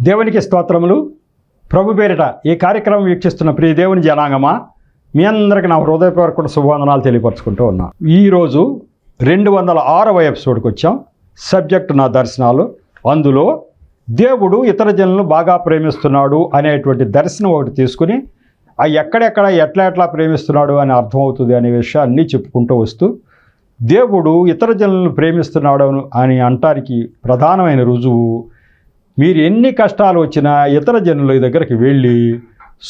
దేవునికి స్తోత్రములు. ప్రభు పేరిట ఈ కార్యక్రమం వీక్షిస్తున్న ప్రియ దేవుని జనాంగమా, మీ అందరికీ నా హృదయపూర్వక శుభవందనాలు తెలియపరచుకుంటూ ఉన్నాను. ఈరోజు 206వ ఎపిసోడ్కి వచ్చాం. సబ్జెక్ట్ నా దర్శనాలు. అందులో దేవుడు ఇతర జనులను బాగా ప్రేమిస్తున్నాడు అనేటువంటి దర్శనం ఒకటి తీసుకుని ఆ ఎక్కడెక్కడ ఎట్లా ప్రేమిస్తున్నాడు అని అర్థమవుతుంది అనే విషయాన్ని చెప్పుకుంటూ వస్తూ, దేవుడు ఇతర జనులను ప్రేమిస్తున్నాడు అని అంటానికి ప్రధానమైన రుజువు, మీరు ఎన్ని కష్టాలు వచ్చినా ఇతర జనుల దగ్గరికి వెళ్ళి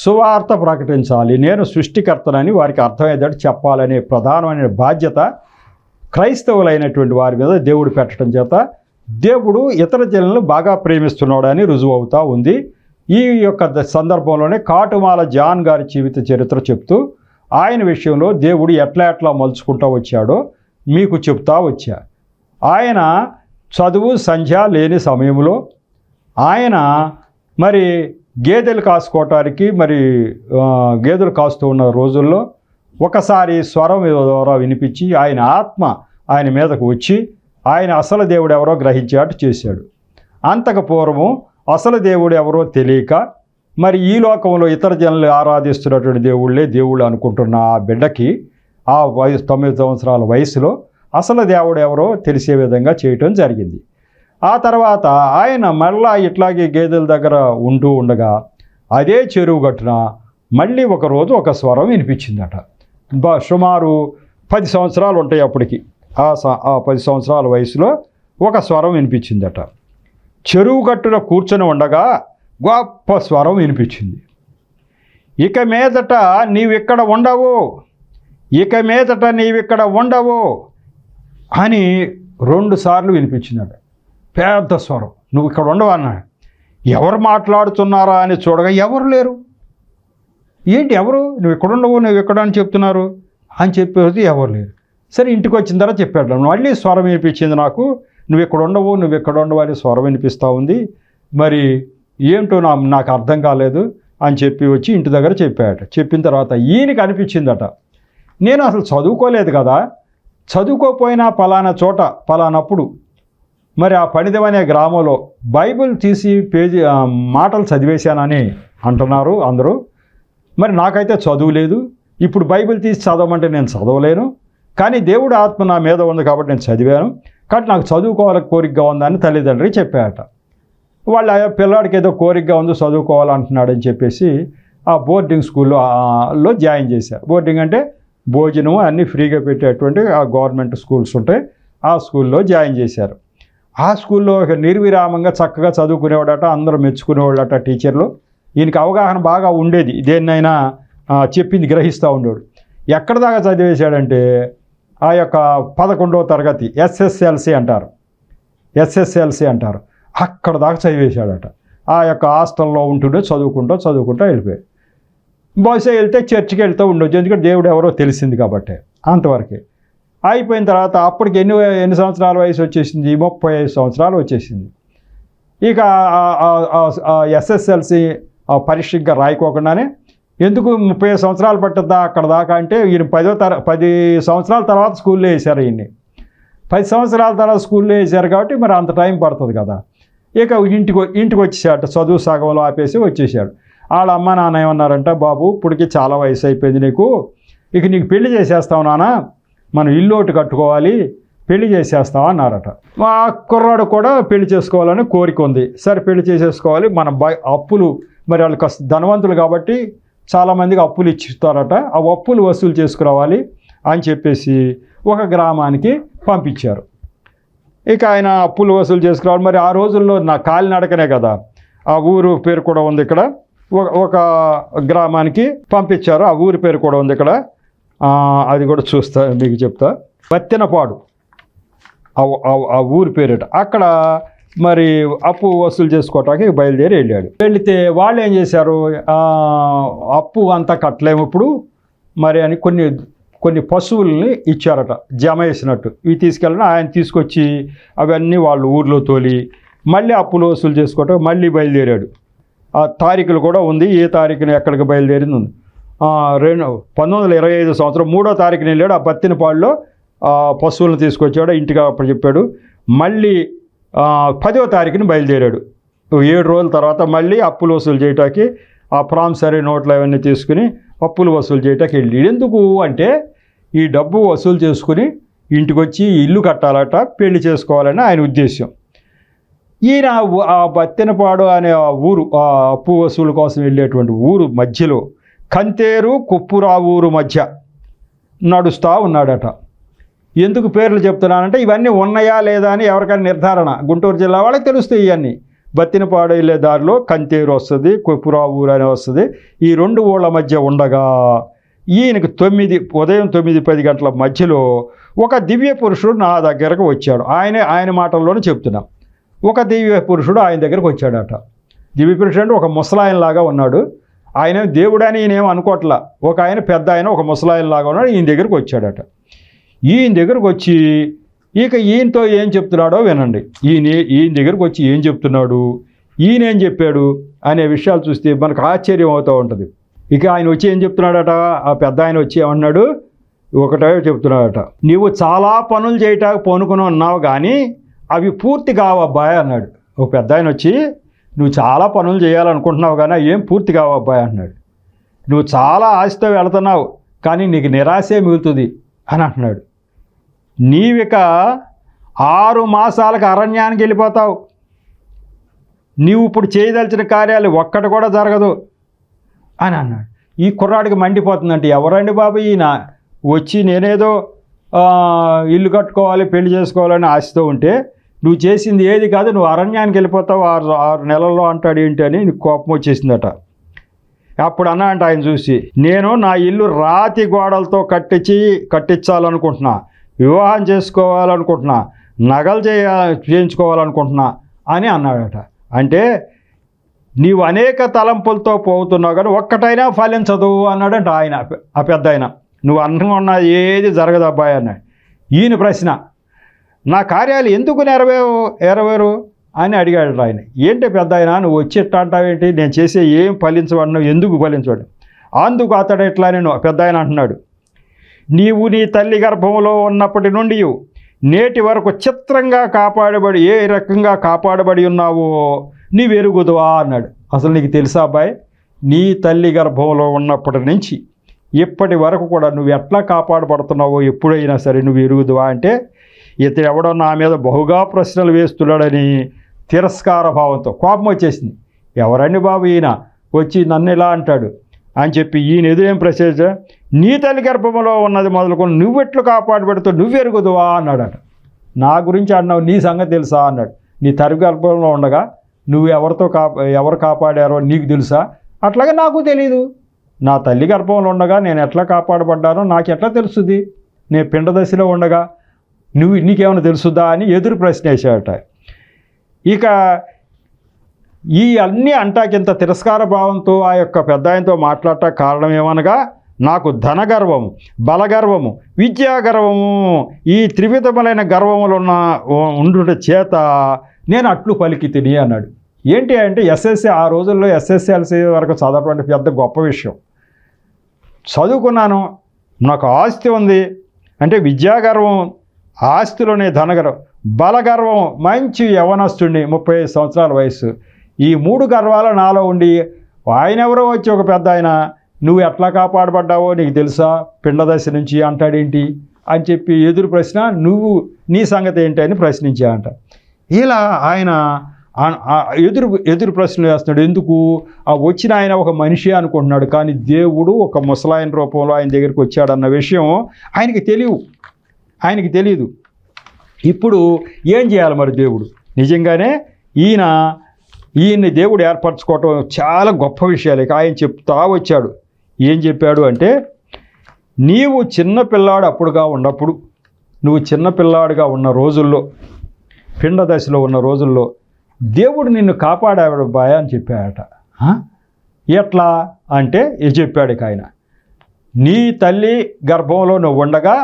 సువార్త ప్రకటించాలి, నేను సృష్టికర్తనని వారికి అర్థమయ్యేటట్టు చెప్పాలనే ప్రధానమైన బాధ్యత క్రైస్తవులైనటువంటి వారి మీద దేవుడు పెట్టడం చేత దేవుడు ఇతర జనులను బాగా ప్రేమిస్తున్నాడు అని రుజువు అవుతూ ఉంది. ఈ యొక్క సందర్భంలోనే కాటుమాల జాన్ గారి జీవిత చరిత్ర చెప్తూ ఆయన విషయంలో దేవుడు ఎట్లా మలుచుకుంటూ వచ్చాడో మీకు చెప్తా వచ్చా. ఆయన చదువు సంధ్య లేని సమయంలో ఆయన మరి గేదెలు కాసుకోవటానికి గేదెలు కాస్తూ ఉన్న రోజుల్లో ఒకసారి స్వరం ద్వారా వినిపించి ఆయన ఆత్మ ఆయన మీదకు వచ్చి ఆయన అసలు దేవుడు ఎవరో గ్రహించేట్టు చేశాడు. అంతకు పూర్వం అసలు దేవుడు ఎవరో తెలియక మరి ఈ లోకంలో ఇతర జనులు ఆరాధిస్తున్నటువంటి దేవుళ్ళు అనుకుంటున్న ఆ బిడ్డకి ఆ 9 సంవత్సరాల వయసులో అసలు దేవుడు ఎవరో తెలిసే విధంగా చేయటం జరిగింది. ఆ తర్వాత ఆయన మళ్ళా ఇట్లాగే గేదెల దగ్గర ఉంటూ ఉండగా అదే చెరువు గట్టున మళ్ళీ ఒకరోజు ఒక స్వరం వినిపించిందట. సుమారు 10 సంవత్సరాలు ఉంటాయి అప్పటికి. ఆ 10 సంవత్సరాల వయసులో ఒక స్వరం వినిపించిందట. చెరువు గట్టున కూర్చొని ఉండగా గొప్ప స్వరం వినిపించింది. ఇక మీదట నీవిక్కడ ఉండవు అని 2 సార్లు వినిపించిందట. పెద్ద స్వరం, నువ్వు ఇక్కడ ఉండవు అన్నాడు. ఎవరు మాట్లాడుతున్నారా అని చూడగా ఎవరు లేరు. ఏంటి ఎవరు, నువ్వు ఇక్కడ ఉండవు, నువ్వు ఎక్కడ అని చెప్తున్నారు అని చెప్పేది ఎవరు లేరు. సరే ఇంటికి వచ్చిన తర్వాత చెప్పాడు, మళ్ళీ స్వరం వినిపించింది నాకు, నువ్వు ఇక్కడ ఉండవు అని స్వరం వినిపిస్తూ ఉంది, మరి ఏంటో నాకు అర్థం కాలేదు అని చెప్పి వచ్చి ఇంటి దగ్గర చెప్పాడు. చెప్పిన తర్వాత ఈయనకి అనిపించిందట, నేను అసలు చదువుకోలేదు కదా, చదువుకోపోయినా పలానా చోట పలానప్పుడు మరి ఆ పణిదం అనే గ్రామంలో బైబిల్ తీసి మాటలు చదివేశానని అంటున్నారు అందరూ. మరి నాకైతే చదువు లేదు, ఇప్పుడు బైబిల్ తీసి చదవమంటే నేను చదవలేను, కానీ దేవుడు ఆత్మ నా మీద ఉంది కాబట్టి నేను చదివాను, కాబట్టి నాకు చదువుకోవాలని కోరికగా ఉందని తల్లిదండ్రి చెప్పారట. వాళ్ళ పిల్లాడికి ఏదో కోరికగా ఉంది చదువుకోవాలంటున్నాడని చెప్పేసి ఆ బోర్డింగ్ స్కూల్లో జాయిన్ చేశారు. బోర్డింగ్ అంటే భోజనం అన్నీ ఫ్రీగా పెట్టేటువంటి ఆ గవర్నమెంట్ స్కూల్స్ ఉంటాయి, ఆ స్కూల్లో జాయిన్ చేశారు. ఆ స్కూల్లో నిర్విరామంగా చక్కగా చదువుకునేవాడట, అందరూ మెచ్చుకునేవాడట టీచర్లు. ఈయనకి అవగాహన బాగా ఉండేది, దేన్నైనా చెప్పింది గ్రహిస్తూ ఉండేవాడు. ఎక్కడ దాకా చదివేశాడంటే ఆ యొక్క 11వ తరగతి ఎస్ఎస్ఎల్సి అంటారు, అక్కడ దాకా చదివేశాడట. ఆ యొక్క హాస్టల్లో ఉంటుండే చదువుకుంటూ వెళ్ళిపోయాడు. బహుశా వెళ్తే చర్చికి వెళ్తూ ఉండొచ్చు, ఎందుకంటే దేవుడు ఎవరో తెలిసింది కాబట్టి. అంతవరకే అయిపోయిన తర్వాత అప్పటికి ఎన్ని సంవత్సరాల వయసు వచ్చేసింది, 35 సంవత్సరాలు వచ్చేసింది. ఇక ఎస్ఎస్ఎల్సి పరీక్ష ఇంకా రాయికోకుండానే ఎందుకు 30 సంవత్సరాలు పట్టద్దా అక్కడ దాకా అంటే, ఈయన 10 సంవత్సరాల తర్వాత స్కూల్లో వేశారు. ఈయన్ని 10 సంవత్సరాల తర్వాత స్కూల్లో వేశారు కాబట్టి మరి అంత టైం పడుతుంది కదా. ఇక ఇంటికి వచ్చేసాడు, చదువు సగంలో ఆపేసి వచ్చేసాడు. వాళ్ళ అమ్మ నాన్న ఏమన్నారంట, బాబు ఇప్పటికి చాలా వయసు అయిపోయింది నీకు, ఇక నీకు పెళ్లి చేసేస్తావు నాన్న, మనం ఇల్లు ఒకటి కట్టుకోవాలి, పెళ్లి చేసేస్తాం అన్నారట. మా కుర్రాడు కూడా పెళ్లి చేసుకోవాలని కోరిక ఉంది. సరే పెళ్లి చేసేసుకోవాలి, మన అప్పులు మరి వాళ్ళకి ధనవంతులు కాబట్టి చాలామందికి అప్పులు ఇచ్చిస్తారట, ఆ అప్పులు వసూలు చేసుకురావాలి అని చెప్పేసి ఒక గ్రామానికి పంపించారు. ఇక ఆయన అప్పులు వసూలు చేసుకురావాలి. మరి ఆ రోజుల్లో నా కాలినడకనే కదా, ఆ ఊరు పేరు కూడా ఉంది ఇక్కడ, ఒక గ్రామానికి పంపించారు. ఆ ఊరి పేరు కూడా ఉంది ఇక్కడ, అది కూడా మీకు చెప్తా. బత్తెనపాడు ఆ ఊరి పేరిట. అక్కడ మరి అప్పు వసూలు చేసుకోవటానికి బయలుదేరి వెళ్తే వాళ్ళు ఏం చేశారు, అప్పు అంతా కట్టలేము ఇప్పుడు మరి అని కొన్ని పశువుల్ని ఇచ్చారట, జమ వేసినట్టు. ఇవి తీసుకెళ్ళిన ఆయన తీసుకొచ్చి అవన్నీ వాళ్ళు ఊర్లో తోలి మళ్ళీ అప్పులు వసూలు చేసుకోవటం మళ్ళీ బయలుదేరాడు. ఆ తారీఖులు కూడా ఉంది, ఏ తారీఖున ఎక్కడికి బయలుదేరింది ఉంది. 1925 సంవత్సరం 3వ తారీఖున వెళ్ళాడు. ఆ బత్తెనపాడులో పశువులను తీసుకొచ్చాడు, ఇంటికి అప్పుడు చెప్పాడు. మళ్ళీ 10వ తారీఖున బయలుదేరాడు. 7 రోజుల తర్వాత మళ్ళీ అప్పులు వసూలు చేయటానికి ఆ ప్రామిసరీ నోట్లు అవన్నీ తీసుకుని అప్పులు వసూలు చేయటానికి వెళ్ళి, ఎందుకు అంటే ఈ డబ్బు వసూలు చేసుకుని ఇంటికి వచ్చి ఇల్లు కట్టాలట, పెళ్లి చేసుకోవాలని ఆయన ఉద్దేశం. ఈయన ఆ బత్తెనపాడు అనే ఆ ఊరు, ఆ అప్పు వసూలు కోసం వెళ్ళేటువంటి ఊరు మధ్యలో కంతేరు కుప్పురా ఊరు మధ్య నడుస్తూ ఉన్నాడట. ఎందుకు పేర్లు చెప్తున్నానంటే ఇవన్నీ ఉన్నాయా లేదా అని ఎవరికైనా నిర్ధారణ, గుంటూరు జిల్లా వాళ్ళకి తెలుస్తాయి ఇవన్నీ. బత్తినపాడు వెళ్ళే దారిలో కంతేరు వస్తుంది, కుప్పురా ఊరు అని వస్తుంది. ఈ 2 ఊళ్ళ మధ్య ఉండగా ఈయనకు ఉదయం 9-10 గంటల మధ్యలో ఒక దివ్య పురుషుడు నా దగ్గరకు వచ్చాడు. ఆయన మాటల్లోనే చెప్తున్నాం. ఒక దివ్య పురుషుడు ఆయన దగ్గరకు వచ్చాడట. దివ్య పురుషుడు అంటే ఒక ముసలాయనలాగా ఉన్నాడు. ఆయన దేవుడని ఈయనేం అనుకోవట్లా. ఒక ఆయన పెద్ద ఆయన ఒక ముసలాయనలాగా ఉన్నాడు. ఈయన దగ్గరకు వచ్చాడట. ఈయన దగ్గరకు వచ్చి ఇక ఈయనతో ఏం చెప్తున్నాడో వినండి. ఈయన దగ్గరకు వచ్చి ఏం చెప్తున్నాడు, ఈయన ఏం చెప్పాడు అనే విషయాలు చూస్తే మనకు ఆశ్చర్యం అవుతూ ఉంటుంది. ఇక ఆయన వచ్చి ఏం చెప్తున్నాడట, ఆ పెద్ద ఆయన వచ్చి ఏమన్నాడు, ఒకటే చెప్తున్నాడట, నీవు చాలా పనులు చేయటానికి పూనుకుని ఉన్నావు కానీ అవి పూర్తి కావబ్బాయి అన్నాడు. ఒక పెద్ద ఆయన వచ్చి, నువ్వు చాలా పనులు చేయాలనుకుంటున్నావు కానీ ఏం పూర్తి కావబ్బాయి అన్నాడు. నువ్వు చాలా ఆశతో వెళుతున్నావు కానీ నీకు నిరాశే మిగులుతుంది అని అంటున్నాడు. నీవిక 6 మాసాలకు అరణ్యానికి వెళ్ళిపోతావు. నీవు ఇప్పుడు చేయదలిచిన కార్యాలు ఒక్కటి కూడా జరగదు అని అన్నాడు. ఈ కుర్రాడికి మండిపోతుందంటే, ఎవరండి బాబు ఈయన వచ్చి నేనేదో ఇల్లు కట్టుకోవాలి, పెళ్లి చేసుకోవాలని ఆశతో ఉంటే నువ్వు చేసింది ఏది కాదు, నువ్వు అరణ్యానికి వెళ్ళిపోతావు 6 నెలల్లో అంటాడు ఏంటి అని నీకు కోపం వచ్చేసిందట. అప్పుడు అన్నా అంట ఆయన చూసి, నేను నా ఇల్లు రాతి గోడలతో కట్టించాలనుకుంటున్నా, వివాహం చేసుకోవాలనుకుంటున్నా, నగలు చేయించుకోవాలనుకుంటున్నా అని అన్నాడట. అంటే నీవు అనేక తలంపులతో పోతున్నావు కానీ ఒక్కటైనా ఫలించదు అన్నాడంట ఆయన, ఆ పెద్ద ఆయన. నువ్వు అనుకున్న ఏది జరగదు అబ్బాయి అన్నాడు. ఈయన ప్రశ్న, నా కార్యాలు ఎందుకు నెరవేరు అని అడిగాడు ఆయన. ఏంటి పెద్ద ఆయన నువ్వు వచ్చేట అంటావేంటి, నేను చేసే ఏం ఫలించబడినావు, ఎందుకు ఫలించబడు? అందుకు అతడు ఎట్లా నేను పెద్ద ఆయన అంటున్నాడు, నీవు నీ తల్లి గర్భంలో ఉన్నప్పటి నుండి నేటి వరకు చిత్రంగా కాపాడబడి ఏ రకంగా కాపాడబడి ఉన్నావో నీవు ఎరుగుదువా అన్నాడు. అసలు నీకు తెలుసా అబ్బాయి, నీ తల్లి గర్భంలో ఉన్నప్పటి నుంచి ఇప్పటి వరకు కూడా నువ్వు ఎట్లా కాపాడబడుతున్నావో ఎప్పుడైనా సరే నువ్వు ఎరుగుదువా అంటే, ఇతడు ఎవడో నా మీద బహుగా ప్రశ్నలు వేస్తున్నాడని తిరస్కార భావంతో కోపం వచ్చేసింది. ఎవరండి బాబు ఈయన వచ్చి నన్ను ఇలా అంటాడు అని చెప్పి ఈయన ఎదురేం ప్రశ్న, నీ తల్లి గర్భంలో ఉన్నది మొదలుకొని నువ్వెట్లు కాపాడబెడుతూ నువ్వెరుగుదువా అన్నాడట. నా గురించి అన్నావు, నీ సంగతి తెలుసా అన్నాడు. నీ తల్లి గర్భంలో ఉండగా నువ్వు ఎవరు కాపాడారో నీకు తెలుసా? అట్లాగే నాకు తెలీదు. నా తల్లి గర్భంలో ఉండగా నేను ఎట్లా కాపాడబడ్డానో నాకు ఎట్లా తెలుస్తుంది? నేను పిండ దశలో ఉండగా నీకేమైనా తెలుసుదా అని ఎదురు ప్రశ్న వేసాడట. ఇక ఈ అన్నీ అంటాకింత తిరస్కార భావంతో ఆ యొక్క పెద్ద ఆయనతో మాట్లాడట కారణం ఏమనగా, నాకు ధనగర్వము, బలగర్వము, విద్యాగర్వము, ఈ త్రివిధములైన గర్వములు ఉండుట చేత నేను అట్లు పలికి తిని అన్నాడు. ఏంటి అంటే ఎస్ఎస్సి, ఆ రోజుల్లో ఎస్ఎస్ఎల్సి వరకు చదవటువంటి పెద్ద గొప్ప విషయం. చదువుకున్నాను, నాకు ఆస్తి ఉంది అంటే విద్యాగర్వం, ఆస్తిలోనే ధనగర్వం, బలగర్వం, మంచి యవనస్తుడిని 35 సంవత్సరాల వయసు, ఈ 3 గర్వాలు నాలో ఉండి ఆయన ఎవరో వచ్చి ఒక పెద్ద ఆయన నువ్వు ఎట్లా కాపాడబడ్డావో నీకు తెలుసా పిండదశ నుంచి అంటాడేంటి అని చెప్పి ఎదురు ప్రశ్న, నీ సంగతి ఏంటి అని ప్రశ్నించాడంట. ఇలా ఆయన ఎదురు ప్రశ్నలు వేస్తున్నాడు. ఎందుకు? వచ్చిన ఆయన ఒక మనిషి అనుకుంటున్నాడు కానీ దేవుడు ఒక ముసలాయన రూపంలో ఆయన దగ్గరికి వచ్చాడన్న విషయం ఆయనకి తెలియదు. ఇప్పుడు ఏం చేయాలి మరి దేవుడు? నిజంగానే ఈయన్ని దేవుడు ఏర్పరచుకోవటం చాలా గొప్ప విషయాలు. ఆయన చెప్తా వచ్చాడు. ఏం చెప్పాడు అంటే, నీవు చిన్నపిల్లాడు ఉన్నప్పుడు నువ్వు చిన్నపిల్లాడుగా ఉన్న రోజుల్లో, పిండ దశలో ఉన్న రోజుల్లో దేవుడు నిన్ను కాపాడాడు బాయ్ అని చెప్పాడట. ఎట్లా అంటే చెప్పాడు ఆయన, నీ తల్లి గర్భంలో నువ్వు ఉండగా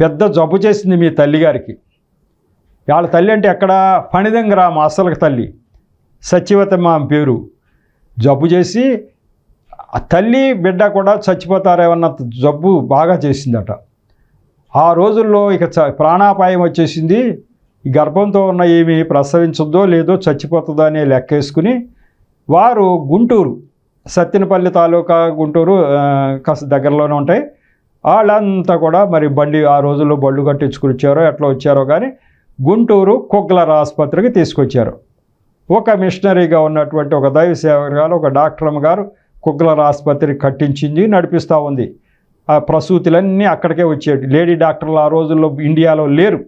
పెద్ద జబ్బు చేసింది మీ తల్లిగారికి. వాళ్ళ తల్లి అంటే ఎక్కడ? ఫణిదంగ్రామ అసలు తల్లి సత్యవతమ్మ పేరు. జబ్బు చేసి తల్లి బిడ్డ కూడా చచ్చిపోతారేమన్న జబ్బు బాగా చేసిందట. ఆ రోజుల్లో ఇక ప్రాణాపాయం వచ్చేసింది. ఈ గర్భంతో ఉన్న ఏమి ప్రసవించద్దో లేదో చచ్చిపోతుందో అనే లెక్కేసుకుని వారు గుంటూరు, సత్తెనపల్లి తాలూకా గుంటూరు కాస్త దగ్గరలోనే ఉంటాయి. వాళ్ళంతా కూడా మరి బండి ఆ రోజుల్లో బళ్ళు కట్టించుకుని వచ్చారో ఎట్లా వచ్చారో కానీ గుంటూరు కుగ్లర్ ఆసుపత్రికి తీసుకొచ్చారు. ఒక మిషనరీగా ఉన్నటువంటి ఒక దైవ సేవకురాలు, ఒక డాక్టర్ గారు కుగ్లర్ ఆసుపత్రి కట్టించింది, నడిపిస్తూ ఉంది. ఆ ప్రసూతులన్నీ అక్కడికే వచ్చేవి. లేడీ డాక్టర్లు ఆ రోజుల్లో ఇండియాలో లేరు.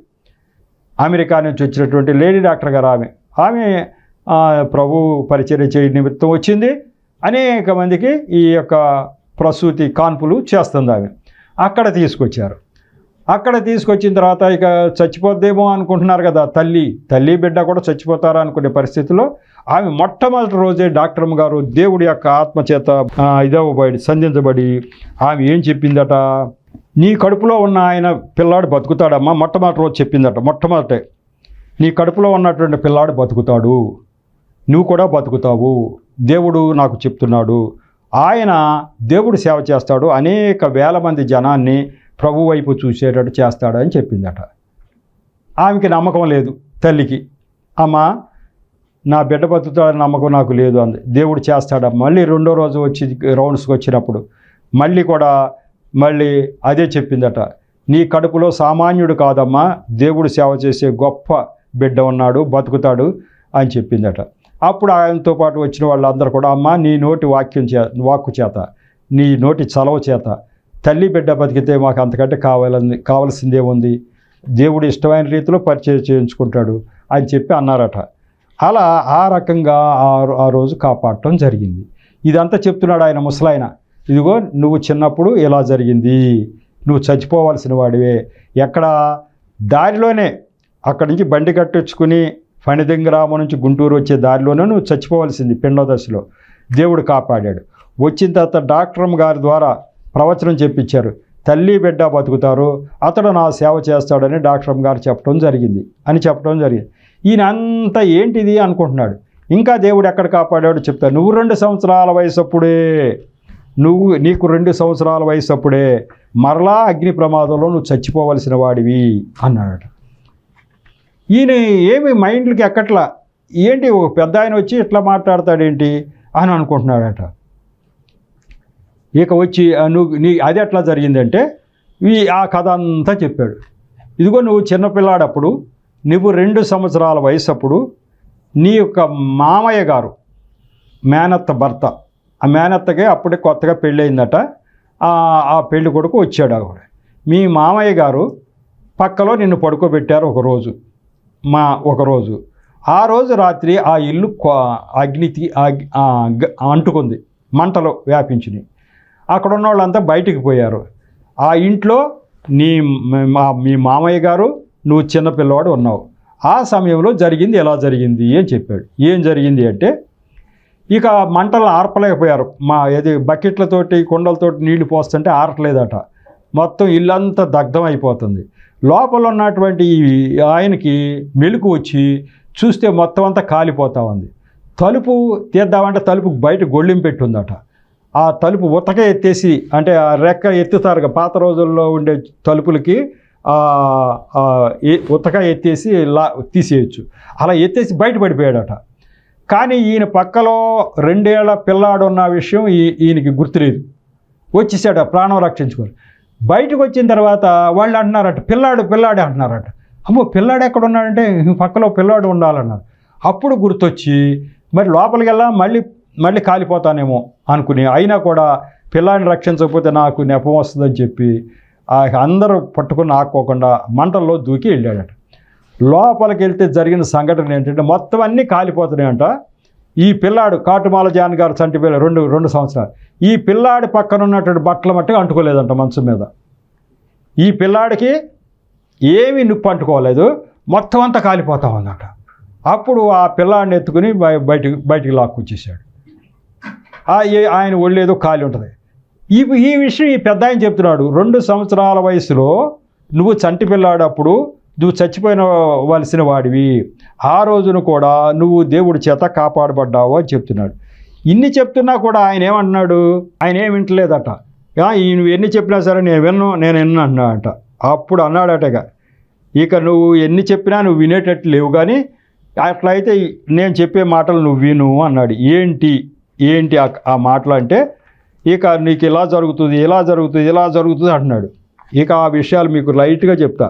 అమెరికా నుంచి వచ్చినటువంటి లేడీ డాక్టర్ గారు ఆమె ప్రభు పరిచర్య చేయ నిమిత్తం వచ్చింది. అనేక మందికి ఈ యొక్క ప్రసూతి కాన్పులు చేస్తుంది ఆమె. అక్కడ తీసుకొచ్చారు. అక్కడ తీసుకొచ్చిన తర్వాత ఇక చచ్చిపోద్దేమో అనుకుంటున్నారు కదా, తల్లి బిడ్డ కూడా చచ్చిపోతారా అనుకునే పరిస్థితిలో ఆమె మొట్టమొదటి రోజే డాక్టర్ గారు దేవుడి యొక్క ఆత్మచేత సంధించబడి ఆమె ఏం చెప్పిందట, నీ కడుపులో ఉన్న ఆయన పిల్లాడు బతుకుతాడమ్మా. మొట్టమొదటి రోజు చెప్పిందట. మొట్టమొదటే నీ కడుపులో ఉన్నటువంటి పిల్లాడు బతుకుతాడు, నువ్వు కూడా బతుకుతావు, దేవుడు నాకు చెప్తున్నాడు. ఆయన దేవుడు సేవ చేస్తాడు, అనేక వేల మంది జనాన్ని ప్రభు వైపు చూసేటట్టు చేస్తాడు అని చెప్పిందట. ఆమెకి నమ్మకం లేదు తల్లికి. అమ్మ నా బిడ్డ బతుకుతాడని నమ్మకం నాకు లేదు అంది. దేవుడు చేస్తాడమ్మ. మళ్ళీ రెండో రోజు వచ్చి రౌండ్స్కి వచ్చినప్పుడు మళ్ళీ అదే చెప్పిందట, నీ కడుపులో సామాన్యుడు కాదమ్మా, దేవుడు సేవ చేసే గొప్ప బిడ్డ ఉన్నాడు, బతుకుతాడు అని చెప్పిందట. అప్పుడు ఆయనతో పాటు వచ్చిన వాళ్ళందరూ కూడా అమ్మ నీ నోటి వాక్కు చేత, నీ నోటి చలవ చేత తల్లి బిడ్డ బతికితే మాకు అంతకంటే కావాల్సిందే ఉంది, దేవుడు ఇష్టమైన రీతిలో పరిచయం చేయించుకుంటాడు అని చెప్పి అన్నారట. అలా ఆ రకంగా ఆ రోజు కాపాడటం జరిగింది. ఇదంతా చెప్తున్నాడు ఆయన ముసలాయన. ఇదిగో నువ్వు చిన్నప్పుడు ఇలా జరిగింది, నువ్వు చచ్చిపోవాల్సిన వాడివే. ఎక్కడ దారిలోనే అక్కడి నుంచి బండి కట్టించుకుని ఫణిదింగ్రామం నుంచి గుంటూరు వచ్చే దారిలోనే నువ్వు చచ్చిపోవాల్సింది. పిండో దశలో దేవుడు కాపాడాడు. వచ్చిన తర్వాత డాక్టర్ గారి ద్వారా ప్రవచనం చెప్పించారు, తల్లి బిడ్డ బతుకుతారు, అతడు నా సేవ చేస్తాడని డాక్టర్ గారు చెప్పడం జరిగింది. ఈయన అంతా ఏంటిది అనుకుంటున్నాడు. ఇంకా దేవుడు ఎక్కడ కాపాడాడు చెప్తాడు. నీకు 2 సంవత్సరాల వయసు అప్పుడే మరలా అగ్ని ప్రమాదంలో నువ్వు చచ్చిపోవలసిన వాడివి అన్నాడట. ఈయన ఏమి మైండ్లకి ఎక్కట్లా, ఏంటి ఒక పెద్ద ఆయన వచ్చి ఇట్లా మాట్లాడతాడేంటి అని అనుకుంటున్నాడట. ఇక వచ్చి అది ఎట్లా జరిగిందంటే ఆ కథ అంతా చెప్పాడు. ఇదిగో నువ్వు చిన్నపిల్లాడప్పుడు, నువ్వు 2 సంవత్సరాల వయసు అప్పుడు నీ యొక్క మామయ్య గారు, మేనత్త భర్త, ఆ మేనత్తకే అప్పుడే కొత్తగా పెళ్ళయిందట. ఆ పెళ్లి కొడుకు వచ్చాడు. మీ మామయ్య గారు పక్కలో నిన్ను పడుకోబెట్టారు ఒకరోజు. ఆ రోజు రాత్రి ఆ ఇల్లు అగ్నికి అంటుకుంది, మంటలు వ్యాపించినాయి. అక్కడ ఉన్న వాళ్ళంతా బయటికి పోయారు. ఆ ఇంట్లో మీ మామయ్య గారు, నువ్వు చిన్నపిల్లవాడు ఉన్నావు. ఆ సమయంలో జరిగింది ఎలా జరిగింది అని చెప్పాడు. ఏం జరిగింది అంటే, ఇక మంటలు ఆర్పలేకపోయారు. బకెట్లతోటి కుండలతోటి నీళ్లు పోస్తుంటే ఆరట్లేదట. మొత్తం ఇల్లంతా దగ్ధం అయిపోతుంది. లోపల ఉన్నటువంటి ఆయనకి మెలకు వచ్చి చూస్తే మొత్తం అంతా కాలిపోతూ ఉంది. తలుపు తీద్దామంటే తలుపు బయట గొళ్ళెం పెట్టుందట. ఆ తలుపు ఉతక ఎత్తేసి, అంటే ఆ రెక్క ఎత్తుతారుగా పాత రోజుల్లో ఉండే తలుపులకి ఉతక ఎత్తేసి తీసేయచ్చు. అలా ఎత్తేసి బయట పడిపోయాడట. కానీ ఈయన పక్కలో 2 ఏళ్ల పిల్లాడు ఉన్న విషయం ఈయనకి గుర్తులేదు. వచ్చేసాడు ప్రాణం రక్షించుకొని. బయటకు వచ్చిన తర్వాత వాళ్ళు అంటున్నారట, పిల్లాడే అంటున్నారట. అమ్మో పిల్లాడు ఎక్కడ ఉన్నాడంటే పక్కలో పిల్లాడు ఉండాలన్నారు. అప్పుడు గుర్తొచ్చి మరి లోపలికి వెళ్ళా మళ్ళీ కాలిపోతానేమో అనుకుని, అయినా కూడా పిల్లాడిని రక్షించకపోతే నాకు నెపం వస్తుందని చెప్పి అందరూ పట్టుకుని ఆక్కోకుండా మంటల్లో దూకి వెళ్ళాడట. లోపలికి వెళ్తే జరిగిన సంఘటన ఏంటంటే మొత్తం అన్నీ కాలిపోతున్నాయంట. ఈ పిల్లాడు కాటుమాల జాన్ గారు చంటిపోయి 2 సంవత్సరాలు. ఈ పిల్లాడి పక్కన ఉన్నటువంటి బట్టలు మట్టుగా అంటుకోలేదంట మంచం మీద. ఈ పిల్లాడికి ఏమీ నొప్పి అంటుకోలేదు, మొత్తం అంతా కాలిపోతా ఉందట. అప్పుడు ఆ పిల్లాడిని ఎత్తుకుని బయటికి లాక్కొచ్చేసాడు. ఆయన ఒళ్ళేదో కాలి ఉంటుంది. ఈ విషయం ఈ పెద్ద ఆయన చెప్తున్నాడు. 2 సంవత్సరాల వయసులో నువ్వు చంటి పిల్లాడప్పుడు నువ్వు చచ్చిపోయినవలసిన వాడివి. ఆ రోజున కూడా నువ్వు దేవుడి చేత కాపాడబడ్డావు అని చెప్తున్నాడు. ఇన్ని చెప్తున్నా కూడా ఆయన ఏమంటున్నాడు, ఆయన ఏం వింటలేదట. నువ్వు ఎన్ని చెప్పినా సరే నేను విన్ను అంటున్నాడట. అప్పుడు అన్నాడటగా, ఇక నువ్వు ఎన్ని చెప్పినా నువ్వు వినేటట్టు లేవు, కానీ అట్లయితే నేను చెప్పే మాటలు నువ్వు విను అన్నాడు. ఏంటి ఆ మాటలు అంటే, ఇక నీకు ఇలా జరుగుతుంది, ఇలా జరుగుతుంది, ఇలా జరుగుతుంది అంటున్నాడు. ఇక ఆ విషయాలు మీకు లైట్గా చెప్తా.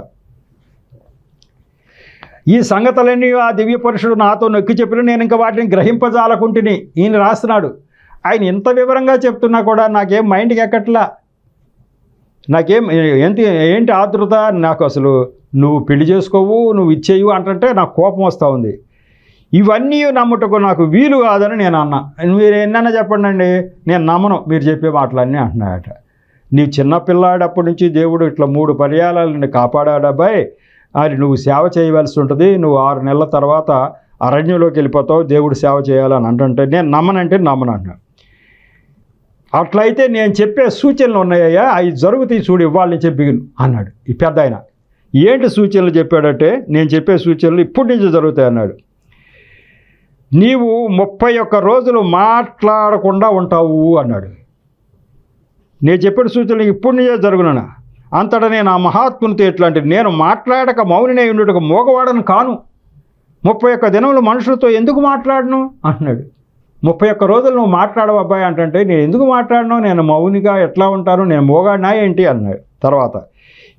ఈ సంగతులన్నీ ఆ దివ్య పురుషుడు నాతో నొక్కి చెప్పిన నేను ఇంకా వాటిని గ్రహింపజాలకుంటుని. ఈయన రాస్తున్నాడు. ఆయన ఇంత వివరంగా చెప్తున్నా కూడా నాకేం మైండ్కి ఎక్కట్లా. నాకేం ఏంటి ఆతృత, నాకు అసలు నువ్వు పెళ్లి చేసుకోవు, నువ్వు ఇచ్చేయవు అంటుంటే నాకు కోపం వస్తూ ఉంది. ఇవన్నీ నమ్ముటకు నాకు వీలు కాదని నేను అన్నా. మీరు ఎన్నైనా చెప్పండి అండి, నేను నమ్మను మీరు చెప్పే మాటలన్నీ అంటున్నాయట. నీవు చిన్నపిల్లాడప్పటి నుంచి దేవుడు ఇట్లా 3 పర్యాయాలను కాపాడాడబ్బాయి, అది నువ్వు సేవ చేయవలసి ఉంటుంది. నువ్వు 6 నెలల తర్వాత అరణ్యంలోకి వెళ్ళిపోతావు, దేవుడు సేవ చేయాలని అంటుంటే నేను నమ్మనంటే నమ్మను అంటున్నాను. అట్లయితే నేను చెప్పే సూచనలు ఉన్నాయ్యా, అవి జరుగుతాయి చూడు ఇవాళ నుంచి చెప్పి అన్నాడు ఈ పెద్ద ఆయన. ఏంటి సూచనలు చెప్పాడంటే, నేను చెప్పే సూచనలు ఇప్పటి నుంచి జరుగుతాయి అన్నాడు. నీవు 31 రోజులు మాట్లాడకుండా ఉంటావు అన్నాడు. నేను చెప్పిన సూచనలు ఇప్పటి నుంచే జరుగునా. అంతటా నేను ఆ మహాత్మునితో ఎట్లాంటి, నేను మాట్లాడక మౌనినై ఉండుటకు మోగవాడను కాను. 31 దినములు మనుషులతో ఎందుకు మాట్లాడను అంటున్నాడు. 31 రోజులు నువ్వు మాట్లాడవు అబ్బాయి అంటే, నేను ఎందుకు మాట్లాడను, నేను మౌనిగా ఎట్లా ఉంటాను, నేను మోగాడినా ఏంటి అన్నాడు. తర్వాత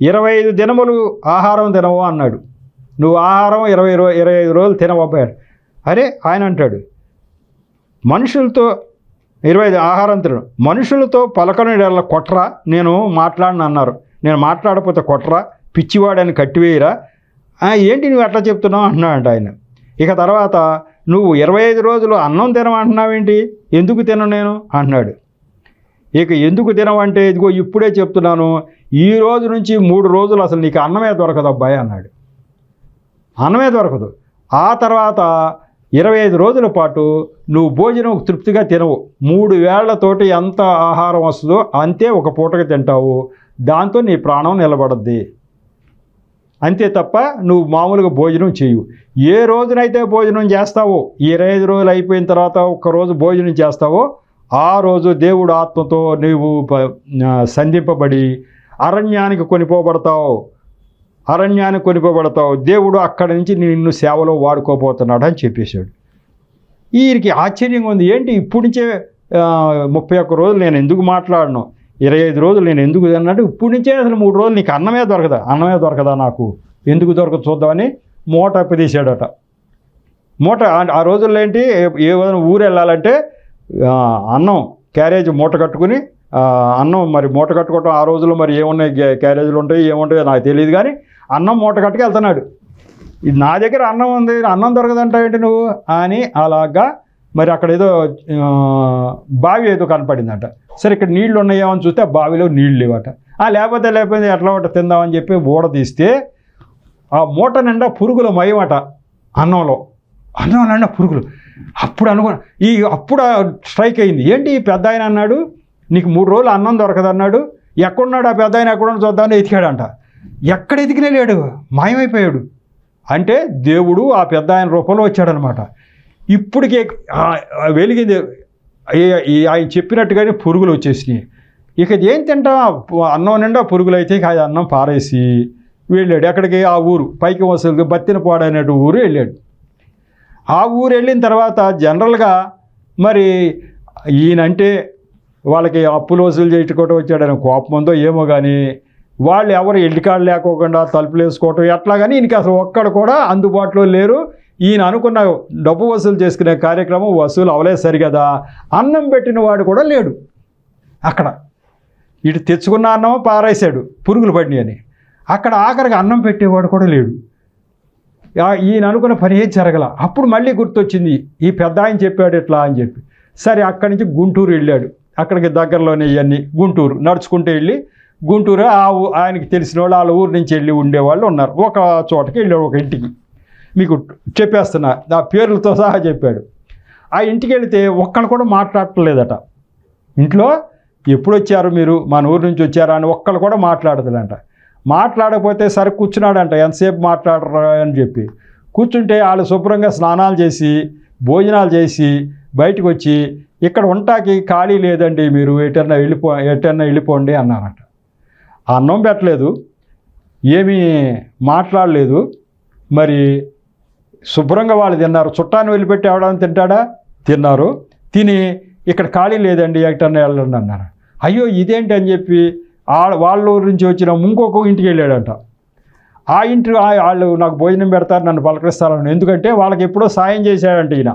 25 దినములు ఆహారం తినవు అన్నాడు. నువ్వు ఆహారం 25 రోజులు తినవు అబ్బాయి. అరే ఆయన అంటాడు, మనుషులతో 25 ఆహారం తినడం, మనుషులతో పలకన కొట్రా, నేను మాట్లాడను అన్నారు. నేను మాట్లాడకపోతే కొట్రా, పిచ్చివాడని కట్టివేయరా, ఏంటి నువ్వు ఎట్లా చెప్తున్నావు అంటున్నాడంట ఆయన. ఇక తర్వాత నువ్వు 25 రోజులు అన్నం తినమంటున్నావేంటి, ఎందుకు తినను నేను అంటున్నాడు. ఇక ఎందుకు తినవంటే, ఇదిగో ఇప్పుడే చెప్తున్నాను, ఈ రోజు నుంచి 3 రోజులు అసలు నీకు అన్నమే దొరకదు అబ్బాయి అన్నాడు. అన్నమే దొరకదు. ఆ తర్వాత 25 రోజుల పాటు నువ్వు భోజనం తృప్తిగా తినవు. 3 వేళ్లతోటి ఎంత ఆహారం వస్తుందో అంతే ఒక పూటకి తింటావు. దాంతో నీ ప్రాణం నిలబడద్ది. అంతే తప్ప నువ్వు మామూలుగా భోజనం చేయవు. ఏ రోజునైతే భోజనం చేస్తావో, 25 రోజులు అయిపోయిన తర్వాత ఒక్కరోజు భోజనం చేస్తావో, ఆ రోజు దేవుడు ఆత్మతో నీవు సంధింపబడి అరణ్యానికి కొనిపోబడతావు. దేవుడు అక్కడి నుంచి నిన్ను సేవలో వాడుకోబోతున్నాడు అని చెప్పేశాడు. వీరికి ఆశ్చర్యంగా ఉంది. ఏంటి ఇప్పుడు నుంచే 31 రోజులు నేను ఎందుకు మాట్లాడను, 25 రోజులు నేను ఎందుకు అన్నట్టు ఇప్పుడు నుంచే అసలు 3 రోజులు నీకు అన్నమే దొరకదా నాకు, ఎందుకు దొరకదు చూద్దామని మూట అప్పదీశాడట. మూట ఆ రోజుల్లో ఏంటి, ఏదైనా ఊరు వెళ్ళాలంటే అన్నం క్యారేజ్ మూట కట్టుకుని, అన్నం మరి మూట కట్టుకోవటం ఆ రోజుల్లో మరి ఏమున్నాయి, క్యారేజీలు ఉంటాయి ఏముంటాయో నాకు తెలియదు, కానీ అన్నం మూట కట్టుకు వెళ్తున్నాడు. ఇది నా దగ్గర అన్నం ఉంది, అన్నం దొరకదంటావేంటి నువ్వు అని అలాగా. మరి అక్కడ ఏదో బావి ఏదో కనపడిందంట. సరే ఇక్కడ నీళ్లు ఉన్నాయేమో అని చూస్తే ఆ బావిలో నీళ్ళు లేవట. లేకపోతే ఎట్లా ఒకటి తిందామని చెప్పి ఊడ తీస్తే ఆ మూట నిండా పురుగుల మయమట. అన్నం నిండా పురుగులు. అప్పుడు స్ట్రైక్ అయింది. ఏంటి ఈ పెద్ద ఆయన అన్నాడు, నీకు 3 రోజులు అన్నం దొరకదన్నాడు. ఎక్కడున్నాడు ఆ పెద్ద ఆయన, ఎక్కడున్నా చూద్దామని ఎతికాడంట. ఎక్కడ ఎతికినా లేడు, మాయమైపోయాడు. అంటే దేవుడు ఆ పెద్ద ఆయన రూపంలో వచ్చాడనమాట. ఇప్పటికే వెలిగింది. ఆయన చెప్పినట్టుగానే పురుగులు వచ్చేసినాయి. ఇక ఏం తింటా, అన్నం నిండా పురుగులు అయితే ఇక అన్నం పారేసి వెళ్ళాడు. ఎక్కడికి, ఆ ఊరు పైకి వసలు బత్తినపాడు అనేటు ఊరు వెళ్ళాడు. ఆ ఊరు వెళ్ళిన తర్వాత జనరల్గా మరి ఈయనంటే వాళ్ళకి అప్పులు వసూలు చేసుకోవటం వచ్చాడని కోపం ఉందో ఏమో, కానీ వాళ్ళు ఎవరు ఎల్లికాళ్ళు లేకోకుండా తలుపులు వేసుకోవటం ఎట్లా, కానీ ఈయనకి అసలు ఒక్కడు కూడా అందుబాటులో లేరు. ఈయన అనుకున్న డబ్బు వసూలు చేసుకునే కార్యక్రమం వసూలు అవలేదు సరిగదా. అన్నం పెట్టిన వాడు కూడా లేడు అక్కడ. ఇటు తెచ్చుకున్న అన్నం పారేశాడు పురుగులు పడినాయని. అక్కడ ఆఖరికి అన్నం పెట్టేవాడు కూడా లేడు. ఈయన అనుకున్న పని ఏం జరగల. అప్పుడు మళ్ళీ గుర్తొచ్చింది, ఈ పెద్ద ఆయన చెప్పాడు ఇట్లా అని చెప్పి. సరే అక్కడి నుంచి గుంటూరు వెళ్ళాడు. అక్కడికి దగ్గరలోనే ఇవన్నీ గుంటూరు నడుచుకుంటూ వెళ్ళి, గుంటూరు ఆయనకి తెలిసిన వాళ్ళు వాళ్ళ ఊరు నుంచి వెళ్ళి ఉండేవాళ్ళు ఉన్నారు. ఒక చోటకి వెళ్ళాడు, ఒక ఇంటికి. మీకు చెప్పేస్తున్నా, ఆ పేర్లతో సహా చెప్పాడు. ఆ ఇంటికి వెళితే ఒక్కడు కూడా మాట్లాడలేదట. ఇంట్లో ఎప్పుడు వచ్చారు మీరు, మన ఊరు నుంచి వచ్చారా అని ఒక్కడు కూడా మాట్లాడదులంట. మాట్లాడకపోతే సరే కూర్చున్నాడంట, ఎంతసేపు మాట్లాడరా అని చెప్పి కూర్చుంటే వాళ్ళు శుభ్రంగా స్నానాలు చేసి భోజనాలు చేసి బయటకు వచ్చి, ఇక్కడ ఉంటాకి ఖాళీ లేదండి, మీరు ఎటన్నా వెళ్ళిపోండి అన్నారట. అన్నం పెట్టలేదు, ఏమీ మాట్లాడలేదు. మరి శుభ్రంగా వాళ్ళు తిన్నారు. చుట్టాన్ని వదిలిపెట్టి ఎవడని తింటాడా? తిన్నారు. తిని ఇక్కడ ఖాళీ లేదండి ఎక్కడన్నా వెళ్ళండి అన్నారు. అయ్యో ఇదేంటి అని చెప్పి వాళ్ళ ఊరి నుంచి వచ్చిన ఇంకొక ఇంటికి వెళ్ళాడంట. ఆ ఇంటి వాళ్ళు నాకు భోజనం పెడతారు, నన్ను పలకరిస్తారని. ఎందుకంటే వాళ్ళకి ఎప్పుడో సాయం చేశాడంట ఈయన.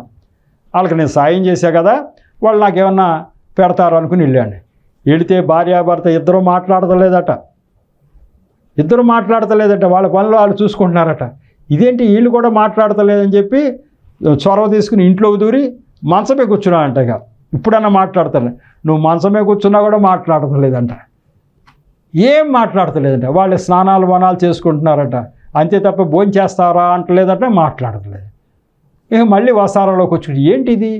వాళ్ళకి నేను సాయం చేశా కదా, వాళ్ళు నాకేమన్నా పెడతారు అనుకుని వెళ్ళాను. వెళితే భార్యాభర్త ఇద్దరు మాట్లాడతలేదట. వాళ్ళ పనులు వాళ్ళు చూసుకుంటున్నారట. ఇదేంటి వీళ్ళు కూడా మాట్లాడతలేదని చెప్పి చొరవ తీసుకుని ఇంట్లోకి దూరి మంచమే కూర్చున్నా అంట. ఇక ఇప్పుడన్నా మాట్లాడతాను. నువ్వు మంచమే కూర్చున్నా కూడా మాట్లాడతలేదంట. ఏం మాట్లాడతలేదంట. వాళ్ళు స్నానాలు వనాలు చేసుకుంటున్నారట. అంతే తప్ప భోజనం చేస్తారా అంటలేదంట, మాట్లాడతలేదు. ఇక మళ్ళీ వసారాలోకి వచ్చి ఏంటిది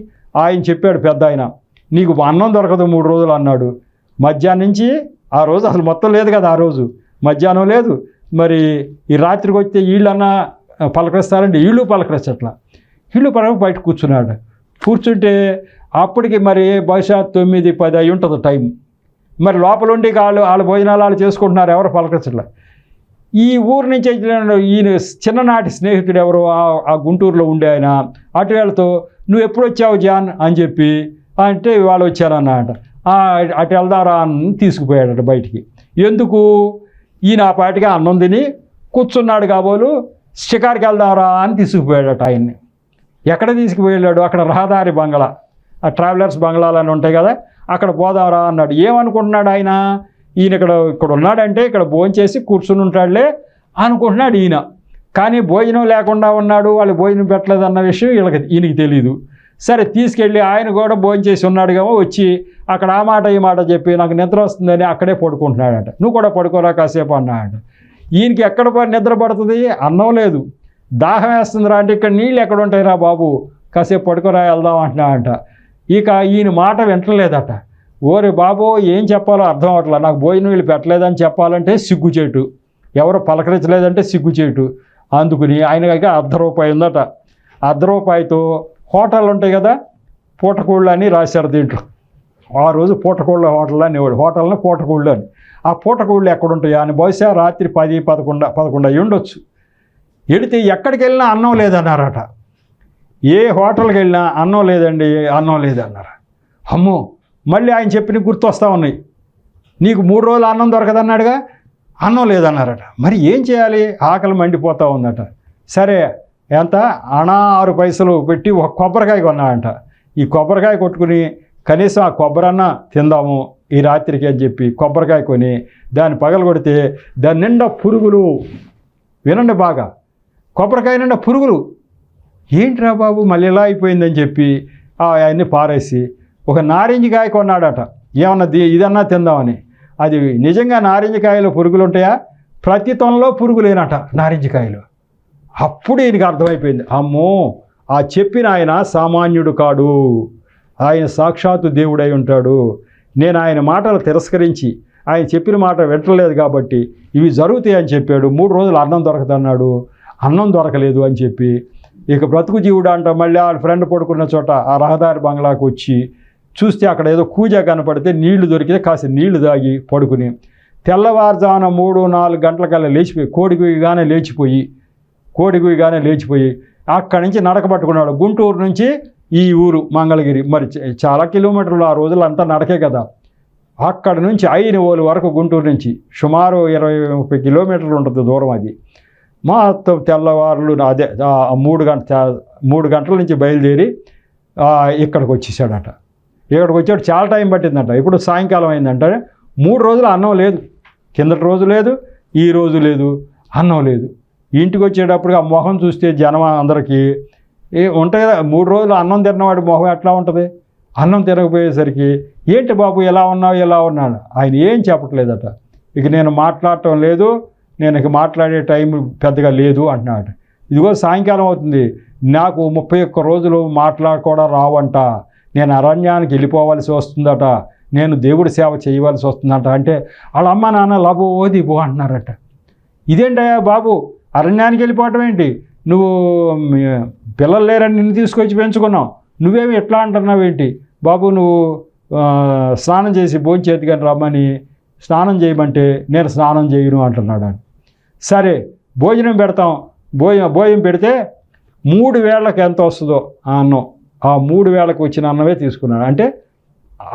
ఆయన చెప్పాడు పెద్ద ఆయన, నీకు అన్నం దొరకదు 3 రోజులు అన్నాడు. మధ్యాహ్నం నుంచి ఆ రోజు అసలు మొత్తం లేదు కదా, ఆ రోజు మధ్యాహ్నం లేదు. మరి ఈ రాత్రికి వస్తే వీళ్ళన్నా పలకరిస్తారంటే వీళ్ళు పలకరించట్లా. వీళ్ళు బయట కూర్చున్నాడు. కూర్చుంటే అప్పటికి మరి బహుశా 9-10 అయి ఉంటుంది టైం. మరి లోపల ఉండి వాళ్ళ భోజనాలు వాళ్ళు చేసుకుంటున్నారు, ఎవరు పలకరించట్లా. ఈ ఊరు నుంచి ఈయన చిన్ననాటి స్నేహితుడు ఎవరు ఆ గుంటూరులో ఉండే ఆయన అటు వెళ్తూ నువ్వు ఎప్పుడు వచ్చావు జాన్ అని చెప్పి అంటే వాళ్ళు వచ్చారన్నమాట. అటు వెళ్దారా అని తీసుకుపోయాడట బయటికి. ఎందుకు? ఈయన ఆ పాటిగా అన్నం తిని కూర్చున్నాడు కాబోలు షికార్కి వెళ్దారా అని తీసుకుపోయాడట ఆయన్ని. ఎక్కడ తీసుకుపోయాడు? అక్కడ రహదారి బంగ్లా, ఆ ట్రావెలర్స్ బంగ్లాలు అని ఉంటాయి కదా, అక్కడ పోదారా అన్నాడు. ఏమనుకుంటున్నాడు ఆయన? ఈయన ఇక్కడ ఉన్నాడంటే ఇక్కడ భోజనం చేసి కూర్చుని ఉంటాడులే అనుకుంటున్నాడు ఈయన. కానీ భోజనం లేకుండా ఉన్నాడు, వాళ్ళు భోజనం పెట్టలేదన్న విషయం ఈయనకి తెలీదు. సరే తీసుకెళ్ళి ఆయన కూడా భోజనం చేసి ఉన్నాడు కదా, వచ్చి అక్కడ ఆ మాట ఈ మాట చెప్పి నాకు నిద్ర వస్తుందని అక్కడే పడుకుంటున్నాడట. నువ్వు కూడా పడుకోరా కాసేపు అన్నాడట. ఈయనకి ఎక్కడ నిద్ర పడుతుంది? అన్నం లేదు, దాహం వేస్తుందిరా అంటే ఇక్కడ నీళ్ళు ఎక్కడ ఉంటాయిరా బాబు, కాసేపు పడుకోరా వెళ్దాం అంటున్నాడంట. ఇక ఈయన మాట వింటలేదట. ఓరే బాబో ఏం చెప్పాలో అర్థం అవట్లా, నాకు భోజనం వీళ్ళు పెట్టలేదని చెప్పాలంటే సిగ్గుచేటు, ఎవరు పలకరించలేదంటే సిగ్గుచేటు. అందుకుని ఆయనకి ₹1 ఉందట. ₹1 హోటల్ ఉంటాయి కదా, పూటకోళ్ళు అని రాశారు దీంట్లో. ఆ రోజు పూటకోళ్ళ హోటల్ అనేవాడు, హోటల్ని పూటకోళ్ళు అని. ఆ పూటకోళ్ళు ఎక్కడుంటాయా అని బహుశా రాత్రి 10-11 అయ్యి ఉండొచ్చు. వెళితే ఎక్కడికి వెళ్ళినా అన్నం లేదన్నారట. ఏ హోటల్కి వెళ్ళినా అన్నం లేదండి, అన్నం లేదన్నారు. అమ్మో, మళ్ళీ ఆయన చెప్పిన గుర్తు వస్తూ ఉన్నాయి. నీకు 3 రోజులు అన్నం దొరకదన్నాడుగా, అన్నం లేదన్నారట. మరి ఏం చేయాలి? ఆకలి మండిపోతూ ఉందట. సరే ఎంత 6 పైసలు పెట్టి ఒక కొబ్బరికాయ కొన్నాడంట. ఈ కొబ్బరికాయ కొట్టుకుని కనీసం ఆ కొబ్బరన్నా తిందాము ఈ రాత్రికి అని చెప్పి కొబ్బరికాయ కొని దాన్ని పగలగొడితే దాని నిండా పురుగులు. వినండి బాగా, కొబ్బరికాయ నిండా పురుగులు. ఏంట్రా బాబు మళ్ళీ ఇలా అయిపోయిందని చెప్పి అవన్నీ పారేసి ఒక నారింజకాయ కొన్నాడట. ఏమన్నా ఇదన్నా తిందామని. అది నిజంగా నారింజకాయలో పురుగులు ఉంటాయా? ప్రతి తొనలో పురుగులేనట నారింజకాయలు. అప్పుడు ఈయనకి అర్థమైపోయింది, అమ్మో ఆ చెప్పిన ఆయన సామాన్యుడు కాడు, ఆయన సాక్షాత్తు దేవుడై ఉంటాడు. నేను ఆయన మాటలు తిరస్కరించి ఆయన చెప్పిన మాట వింటలేదు కాబట్టి ఇవి జరుగుతాయి అని చెప్పాడు. 3 రోజులు అన్నం దొరకదన్నాడు, అన్నం దొరకలేదు అని చెప్పి ఇక బ్రతుకు జీవుడు అంట. మళ్ళీ వాళ్ళ ఫ్రెండ్ పడుకున్న చోట ఆ రహదారి బంగ్లాకు వచ్చి చూస్తే అక్కడ ఏదో కూజ కనపడితే నీళ్లు దొరికితే కాస్త నీళ్లు తాగి పడుకుని తెల్లవారుజామున 3-4 గంటలకల్లా లేచిపోయి కోడి గుయ్యగానే లేచిపోయి అక్కడి నుంచి నడక పట్టుకున్నాడు. గుంటూరు నుంచి ఈ ఊరు మంగళగిరి, మరి చాలా కిలోమీటర్లు, ఆ రోజులు అంతా నడకే కదా. అక్కడి నుంచి ఐనవోలు వరకు గుంటూరు నుంచి సుమారు 20-30 కిలోమీటర్లు ఉంటుంది దూరం. అది మొత్తం తెల్లవారులు అదే 3 గంటల నుంచి బయలుదేరి ఇక్కడికి వచ్చేసాడట. ఇక్కడికి వచ్చాడు, చాలా టైం పట్టిందంట. ఇప్పుడు సాయంకాలం అయిందంటే 3 రోజులు అన్నం లేదు, కిందటి రోజు లేదు, ఈ రోజు లేదు, అన్నం లేదు. ఇంటికి వచ్చేటప్పుడు ఆ మొహం చూస్తే జనం అందరికీ ఉంటాయి కదా, 3 రోజులు అన్నం తిన్నవాడి మొహం ఎట్లా ఉంటుంది? అన్నం తినకపోయేసరికి ఏంటి బాబు ఎలా ఉన్నాడు. ఆయన ఏం చెప్పట్లేదట. ఇక నేను మాట్లాడటం లేదు, నేను ఇక మాట్లాడే టైం పెద్దగా లేదు అంటున్నాడు. ఇదిగో సాయంకాలం అవుతుంది, నాకు 31 రోజులు మాట్లాడుకోవడం రావంట, నేను అరణ్యానికి వెళ్ళిపోవాల్సి వస్తుందట, నేను దేవుడి సేవ చేయవలసి వస్తుందట. అంటే వాళ్ళ అమ్మ నాన్న లబోది బో అంటున్నారట. ఇదేంటయ్యా బాబు, అరణ్యానికి వెళ్ళిపోవటం ఏంటి? నువ్వు పిల్లలు లేరని నిన్ను తీసుకొచ్చి పెంచుకున్నావు, నువ్వేమి ఎట్లా అంటున్నావు ఏంటి బాబు? నువ్వు స్నానం చేసి భోజనం చేతికని రమ్మని స్నానం చేయమంటే నేను స్నానం చేయను అంటున్నాడు. సరే భోజనం పెడతాం, భోజనం పెడితే 3 వేళకి ఎంత వస్తుందో ఆ అన్నం, ఆ 3 వేళకు వచ్చిన అన్నమే తీసుకున్నాను. అంటే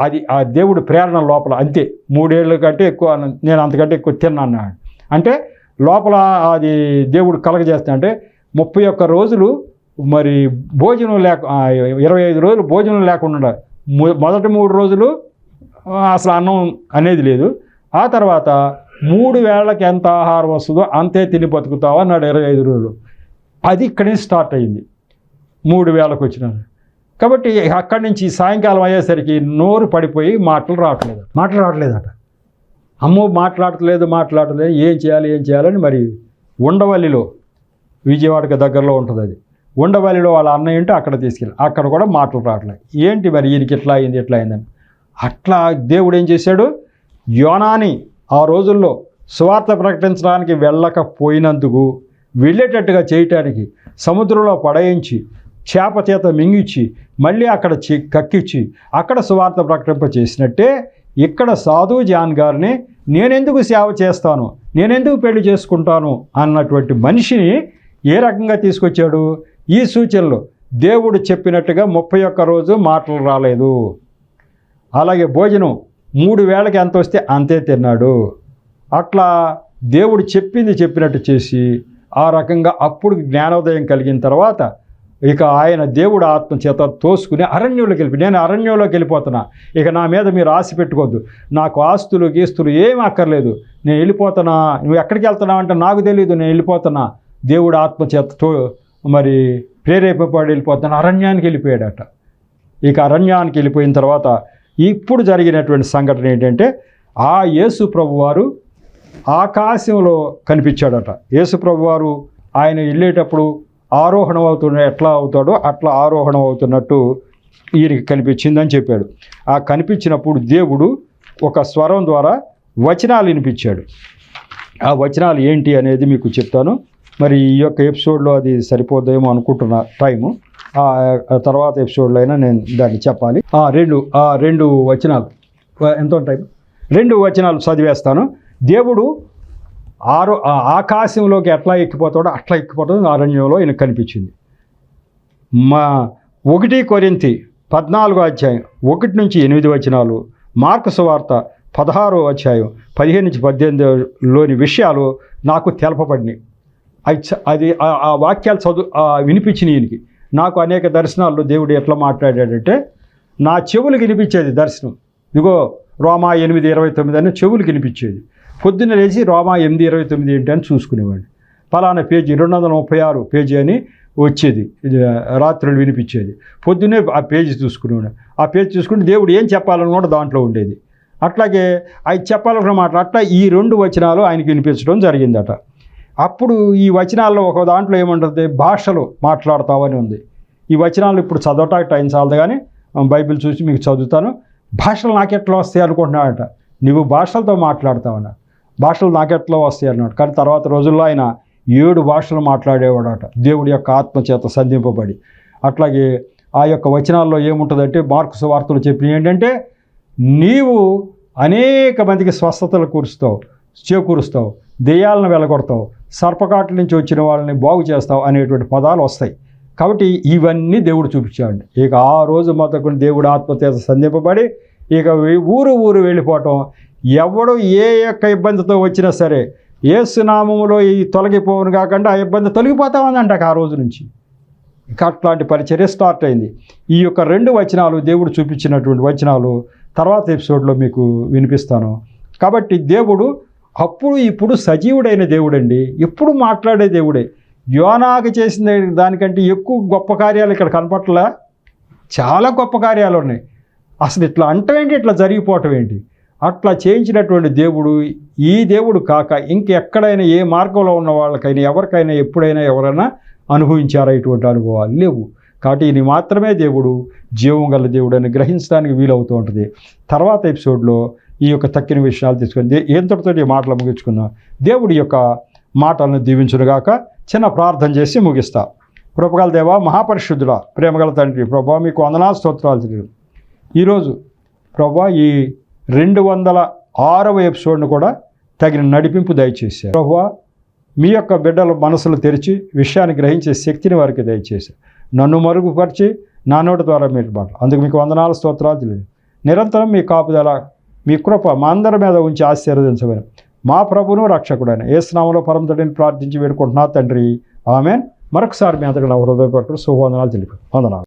అది ఆ దేవుడు ప్రేరణ లోపల అంతే. 3 ఏళ్ళ కంటే ఎక్కువ నేను అంతకంటే ఎక్కువ తిన్నాను అంటే లోపల అది దేవుడు కలగజేస్తా. అంటే 31 రోజులు మరి భోజనం 25 రోజులు భోజనం లేకుండా మొదటి 3 రోజులు అసలు అన్నం అనేది లేదు. ఆ తర్వాత 3 వేళకి ఎంత ఆహారం వస్తుందో అంతే తిని బతుకుతావా అన్నాడు 25 రోజులు. అది ఇక్కడి నుంచి స్టార్ట్ అయింది 3 వేళకు వచ్చినాను. కాబట్టి అక్కడి నుంచి సాయంకాలం అయ్యేసరికి నోరు పడిపోయి మాటలు రావట్లేదట. అమ్మో మాట్లాడట్లేదు, ఏం చేయాలని మరి ఉండవల్లిలో, విజయవాడకి దగ్గరలో ఉంటుంది అది, ఉండవల్లిలో వాళ్ళ అన్నయ్య ఉంటే అక్కడ తీసుకెళ్ళి అక్కడ కూడా మాటలు రావట్లేదు. ఏంటి మరి ఈయనకి ఎట్లా అయిందని అట్లా దేవుడు ఏం చేశాడు, యోనాని ఆ రోజుల్లో సువార్త ప్రకటించడానికి వెళ్ళకపోయినందుకు వెళ్ళేటట్టుగా చేయటానికి సముద్రంలో పడయించి చేప చేత మింగిచ్చి మళ్ళీ అక్కడ కక్కిచ్చి అక్కడ సువార్త ప్రకటింప చేసినట్టే ఇక్కడ సాధు జాన్ గారిని నేనెందుకు సేవ చేస్తాను, నేనెందుకు పెళ్లి చేసుకుంటాను అన్నటువంటి మనిషిని ఏ రకంగా తీసుకొచ్చాడు. ఈ సూచనలు దేవుడు చెప్పినట్టుగా 31 రోజు మాటలు రాలేదు. అలాగే భోజనం 3 వేళకి ఎంత వస్తే అంతే తిన్నాడు. అట్లా దేవుడు చెప్పినట్టు చేసి ఆ రకంగా అప్పుడు జ్ఞానోదయం కలిగిన తర్వాత ఇక ఆయన దేవుడు ఆత్మ చేత తోసుకుని నేను అరణ్యంలోకి వెళ్ళిపోతున్నా, ఇక నా మీద మీరు ఆశ పెట్టుకోవద్దు, నాకు ఆస్తులు గీస్తులు ఏమీ అక్కర్లేదు, నేను వెళ్ళిపోతున్నా, నువ్వు ఎక్కడికి వెళ్తున్నావు అంటే నాకు తెలియదు, నేను వెళ్ళిపోతున్నా, దేవుడు ఆత్మ చేత మరి ప్రేరేపడి వెళ్ళిపోతున్నా, అరణ్యానికి వెళ్ళిపోయాడట. ఇక అరణ్యానికి వెళ్ళిపోయిన తర్వాత ఇప్పుడు జరిగినటువంటి సంఘటన ఏంటంటే ఆ యేసు ప్రభువారు ఆకాశంలో కనిపించాడట. యేసు ప్రభువారు ఆయన వెళ్ళేటప్పుడు ఆరోహణం ఎట్లా అవుతాడో అట్లా ఆరోహణం అవుతున్నట్టు ఈయనకి కనిపించిందని చెప్పాడు. ఆ కనిపించినప్పుడు దేవుడు ఒక స్వరం ద్వారా వచనాలు వినిపించాడు. ఆ వచనాలు ఏంటి అనేది మీకు చెప్తాను. మరి ఈ యొక్క ఎపిసోడ్లో అది సరిపోద్దేమో అనుకుంటున్న టైము, ఆ తర్వాత ఎపిసోడ్లో అయినా నేను దాన్ని చెప్పాలి. రెండు వచనాలు ఎంత టైం, 2 వచనాలు చదివేస్తాను. దేవుడు ఆకాశంలోకి ఎట్లా ఎక్కిపోతాడో అట్లా ఎక్కిపోతాడు అరణ్యంలో ఈయనకు కనిపించింది. 1 కొరింథీ 14వ అధ్యాయం 1 నుంచి 8 వచనాలు, మార్కు సువార్త 16వ అధ్యాయం 15 నుంచి 18లోని విషయాలు నాకు తెలపబడినాయి. అది ఆ వాక్యాలు వినిపించినాయి ఈయనకి. నాకు అనేక దర్శనాల్లో దేవుడు ఎట్లా మాట్లాడాడంటే నా చెవులు వినిపించేది దర్శనం. ఇదిగో రోమా 8:29 అని చెవులు వినిపించేది. పొద్దున్న లేచి రోమా 8:29 ఏంటి అని చూసుకునేవాడిని. పలానా పేజీ 236 పేజీ అని వచ్చేది, రాత్రులు వినిపించేది. పొద్దున్నే ఆ పేజీ చూసుకునేవాడు. ఆ పేజీ చూసుకుంటే దేవుడు ఏం చెప్పాలని కూడా దాంట్లో ఉండేది. అట్లాగే ఆయన చెప్పాలనుకున్న మాట అట్లా ఈ 2 వచనాలు ఆయనకి వినిపించడం జరిగిందట. అప్పుడు ఈ వచనాల్లో ఒక దాంట్లో ఏమంటుంది, భాషలు మాట్లాడతావని ఉంది. ఈ వచనాలు ఇప్పుడు చదవటానికి టైం చాలదు, కానీ బైబిల్ చూసి మీకు చదువుతాను. భాషలు నాకెట్లా వస్తాయి అనుకుంటున్నాడట. నువ్వు భాషలతో మాట్లాడతావన్న, భాషలు నాకెట్లా వస్తాయి అన్నాడు. కానీ తర్వాత రోజుల్లో ఆయన 7 భాషలు మాట్లాడేవాడట దేవుడి యొక్క ఆత్మ చేత సంధింపబడి. అట్లాగే ఆ యొక్క వచనాల్లో ఏముంటుందంటే మార్కు సువార్తలు చెప్పినవి ఏంటంటే నీవు అనేక మందికి స్వస్థతలు చేకూరుస్తావు, దెయ్యాలను వెలగొడతావు, సర్పకాట్ల నుంచి వచ్చిన వాళ్ళని బాగు చేస్తావు అనేటువంటి పదాలు వస్తాయి. కాబట్టి ఇవన్నీ దేవుడు చూపించాడు. ఇక ఆ రోజు మొదలుకొని దేవుడు ఆత్మచేత సంధింపబడి ఇక ఊరు వెళ్ళిపోవటం. ఎవడు ఏ యొక్క ఇబ్బందితో వచ్చినా సరే యేసు నామములో ఈ తొలగిపోవును కాకుండా ఆ ఇబ్బంది తొలగిపోతామని ఆ రోజు నుంచి ఇక అట్లాంటి పరిచర్య స్టార్ట్ అయింది. ఈ యొక్క 2 వచనాలు దేవుడు చూపించినటువంటి వచనాలు తర్వాత ఎపిసోడ్లో మీకు వినిపిస్తాను. కాబట్టి దేవుడు ఇప్పుడు సజీవుడైన దేవుడండి, ఎప్పుడు మాట్లాడే దేవుడే. యోనాకు చేసిన దానికంటే ఎక్కువ గొప్ప కార్యాలు ఇక్కడ కనపట్లా, చాలా గొప్ప కార్యాలు ఉన్నాయి. అసలు ఇట్లా అంటమేంటి, ఇట్లా జరిగిపోవటం ఏంటి, అట్లా చేయించినటువంటి దేవుడు ఈ దేవుడు కాక ఇంకెక్కడైనా ఏ మార్గంలో ఉన్న వాళ్ళకైనా ఎవరికైనా ఎప్పుడైనా ఎవరైనా అనుభవించారా ఇటువంటి అనుభవాలు లేవు. కాబట్టి ఇది మాత్రమే దేవుడు, జీవం గల దేవుడు అని గ్రహించడానికి వీలవుతూ ఉంటుంది. తర్వాత ఎపిసోడ్లో ఈ యొక్క తక్కిన విషయాలు తీసుకొని ఎంతటితో ఈ మాటలు ముగించుకుందాం. దేవుడి యొక్క మాటలను దీవించునుగాక. చిన్న ప్రార్థన చేసి ముగిస్తా. కృపగల దేవా, మహాపరిశుద్ధుడా, ప్రేమగల తండ్రి, ప్రభా మీకు వందనాలు స్తోత్రాలు తెలియదు. ఈరోజు ప్రభా ఈ 206వ ఎపిసోడ్ను కూడా తగిన నడిపింపు దయచేశారు. ప్రభా మీ యొక్క బిడ్డల మనసులు తెరిచి విషయాన్ని గ్రహించే శక్తిని వారికి దయచేసి నన్ను మరుగుపరిచి నా నోటి ద్వారా మీరు మాట అందుకు మీకు వందనాలు స్తోత్రాలు తెలియదు. నిరంతరం మీ కాపుదల మీ కృప మా అందరి మీద ఉంచి ఆశీర్వదించమని మా ప్రభువును రక్షకుడైన యేసు నామములో పరమతండ్రిని ప్రార్థించి వేడుకుంటున్నా తండ్రి. ఆమేన్. మరొకసారి మీ అంతగా నా హృదయపూర్వక శుభవందనాలు తెలిపి వందనాలు.